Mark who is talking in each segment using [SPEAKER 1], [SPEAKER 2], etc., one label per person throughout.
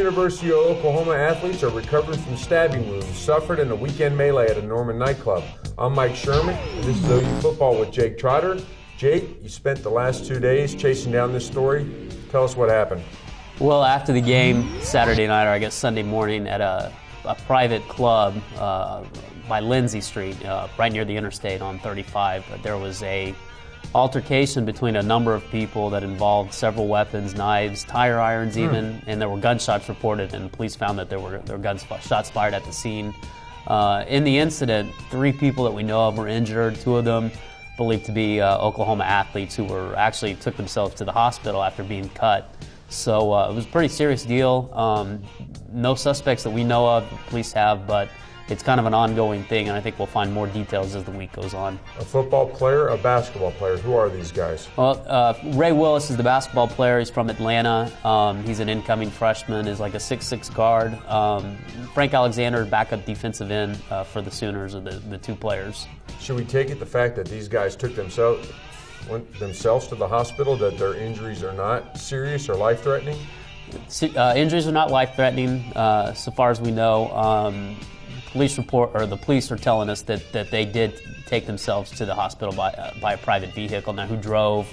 [SPEAKER 1] University of Oklahoma athletes are recovering from stabbing wounds suffered in a weekend melee at a Norman nightclub. I'm Mike Sherman, and this is OU Football with Jake Trotter. Jake, you spent the last 2 days chasing down this story. Tell us what happened.
[SPEAKER 2] Well, after the game Saturday night, or I guess Sunday morning, at a private club by Lindsay Street, right near the interstate on 35, there was a altercation between a number of people that involved several weapons, knives, tire irons even, and there were gunshots reported, and police found that there were shots fired at the scene. In the incident, 3 people that we know of were injured, 2 of them believed to be Oklahoma athletes who were actually took themselves to the hospital after being cut. So it was a pretty serious deal. No suspects that we know of, the police have, but it's kind of an ongoing thing, and I think we'll find more details as the week goes on.
[SPEAKER 1] A football player, a basketball player, who are these guys?
[SPEAKER 2] Well, Ray Willis is the basketball player. He's from Atlanta. He's an incoming freshman, is like a 6'6" guard. Frank Alexander, backup defensive end for the Sooners, are the 2 players.
[SPEAKER 1] Should we take it the fact that these guys went themselves to the hospital, that their injuries are not serious or life-threatening?
[SPEAKER 2] Injuries are not life-threatening, so far as we know. The police are telling us that they did take themselves to the hospital by a private vehicle. Now, who drove?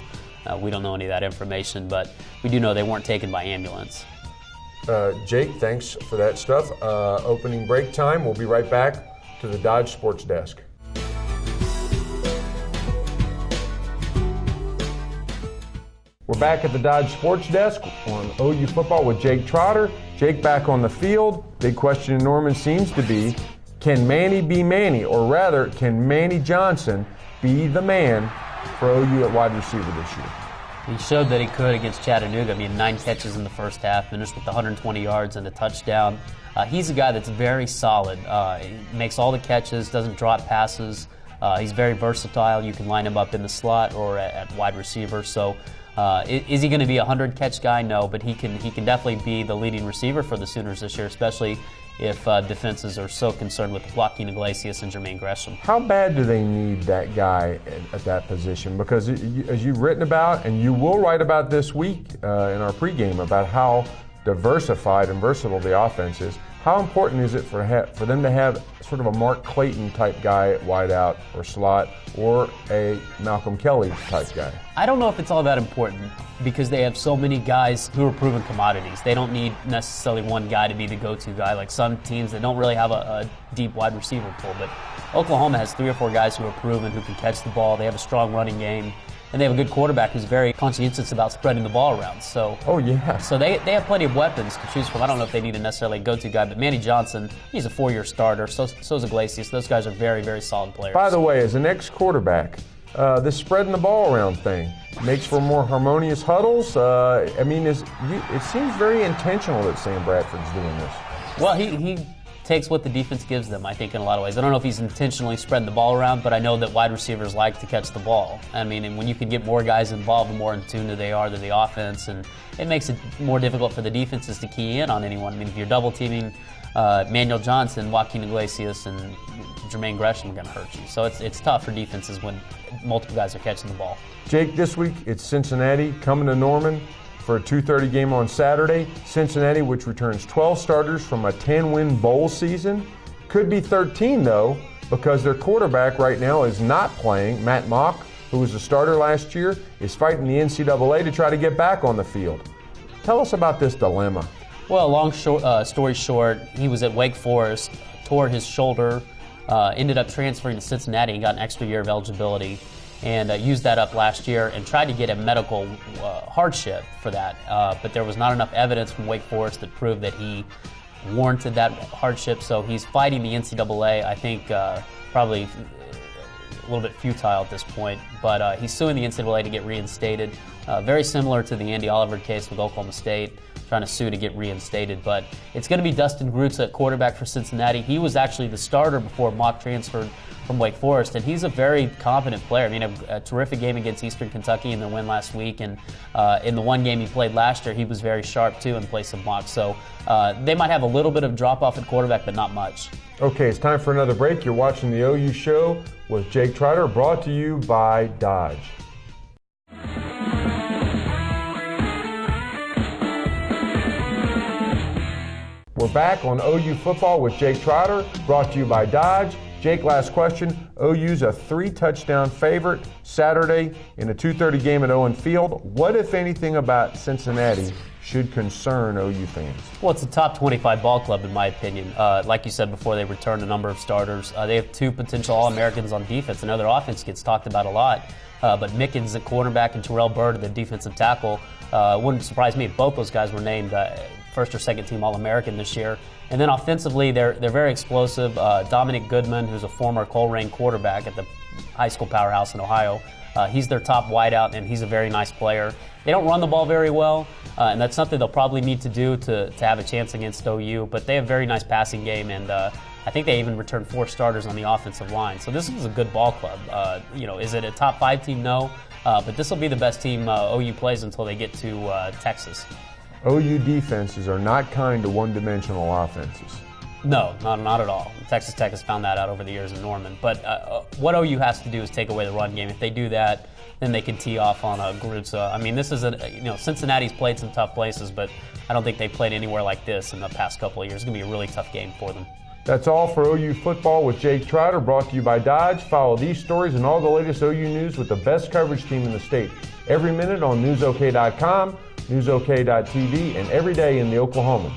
[SPEAKER 2] We don't know any of that information, but we do know they weren't taken by ambulance.
[SPEAKER 1] Jake, thanks for that stuff. Opening break time. We'll be right back to the Dodge Sports Desk. We're back at the Dodge Sports Desk on OU Football with Jake Trotter. Jake back on the field. Big question in Norman seems to be, can Manny be Manny? Or rather, can Manny Johnson be the man for OU at wide receiver this year?
[SPEAKER 2] He showed that he could against Chattanooga. I mean, 9 catches in the first half, finished with 120 yards and a touchdown. He's a guy that's very solid. He makes all the catches, doesn't drop passes. He's very versatile. You can line him up in the slot or at wide receiver. So is he going to be a 100-catch guy? No, but he can definitely be the leading receiver for the Sooners this year, especially if defenses are so concerned with Joaquin Iglesias and Jermaine Gresham.
[SPEAKER 1] How bad do they need that guy at that position? Because as you've written about, and you will write about this week in our pregame, about how diversified and versatile the offense is, how important is it for them to have sort of a Mark Clayton type guy at wideout or slot, or a Malcolm Kelly type guy?
[SPEAKER 2] I don't know if it's all that important, because they have so many guys who are proven commodities. They don't need necessarily one guy to be the go-to guy. Like some teams that don't really have a deep wide receiver pool, but Oklahoma has 3 or 4 guys who are proven, who can catch the ball. They have a strong running game, and they have a good quarterback who's very conscientious about spreading the ball around. So, So they have plenty of weapons to choose from. I don't know if they need a necessarily go-to guy, but Manny Johnson, he's a 4-year starter. So is Iglesias. Those guys are very, very solid players.
[SPEAKER 1] By the way, as an ex-quarterback, this spreading the ball around thing makes for more harmonious huddles. It seems very intentional that Sam Bradford's doing this.
[SPEAKER 2] Well, he takes what the defense gives them, I think, in a lot of ways. I don't know if he's intentionally spreading the ball around, but I know that wide receivers like to catch the ball. I mean, and when you can get more guys involved, the more in tune they are to the offense, and it makes it more difficult for the defenses to key in on anyone. I mean, if you're double teaming Manuel Johnson, Joaquin Iglesias, and Jermaine Gresham are going to hurt you. So it's tough for defenses when multiple guys are catching the ball.
[SPEAKER 1] Jake, this week it's Cincinnati coming to Norman for a 2:30 game on Saturday. Cincinnati, which returns 12 starters from a 10-win bowl season. Could be 13, though, because their quarterback right now is not playing. Matt Mock, who was a starter last year, is fighting the NCAA to try to get back on the field. Tell us about this dilemma.
[SPEAKER 2] Well, story short, he was at Wake Forest, tore his shoulder, ended up transferring to Cincinnati and got an extra year of eligibility, and used that up last year and tried to get a medical hardship for that. But there was not enough evidence from Wake Forest that proved that he warranted that hardship, so he's fighting the NCAA. I think probably a little bit futile at this point, but he's suing the NCAA to get reinstated. Very similar to the Andy Oliver case with Oklahoma State, trying to sue to get reinstated. But it's going to be Dustin Groots at quarterback for Cincinnati. He was actually the starter before Mock transferred from Wake Forest, and he's a very competent player. I mean, a terrific game against Eastern Kentucky in the win last week, and in the one game he played last year, he was very sharp too in place of Mock. So they might have a little bit of drop-off at quarterback, but not much.
[SPEAKER 1] Okay, it's time for another break. You're watching the OU Show with Jake Trotter, brought to you by Dodge. We're back on OU football with Jake Trotter, brought to you by Dodge. Jake, last question. OU's a 3-touchdown favorite Saturday in a 2:30 game at Owen Field. What, if anything, about Cincinnati should concern OU fans?
[SPEAKER 2] Well, it's a top 25 ball club, in my opinion. Like you said before, they returned a number of starters. They have 2 potential All-Americans on defense. I know their offense gets talked about a lot, but Mickens at quarterback and Terrell Byrd at the defensive tackle. Wouldn't surprise me if both those guys were named first or second team All-American this year. And then offensively, they're very explosive. Dominic Goodman, who's a former Colerain quarterback at the high school powerhouse in Ohio, he's their top wideout, and he's a very nice player. They don't run the ball very well, and that's something they'll probably need to do to have a chance against OU. But they have a very nice passing game, and I think they even returned 4 starters on the offensive line. So this is a good ball club. Is it a top 5 team? No. But this will be the best team OU plays until they get to Texas.
[SPEAKER 1] OU defenses are not kind to one-dimensional offenses.
[SPEAKER 2] No, not at all. Texas Tech has found that out over the years in Norman. But what OU has to do is take away the run game. If they do that, then they can tee off on Garuzza. I mean, this is Cincinnati's played some tough places, but I don't think they played anywhere like this in the past couple of years. It's going to be a really tough game for them.
[SPEAKER 1] That's all for OU football with Jake Trotter, brought to you by Dodge. Follow these stories and all the latest OU news with the best coverage team in the state. Every minute on newsok.com, newsok.tv, and every day in the Oklahoman.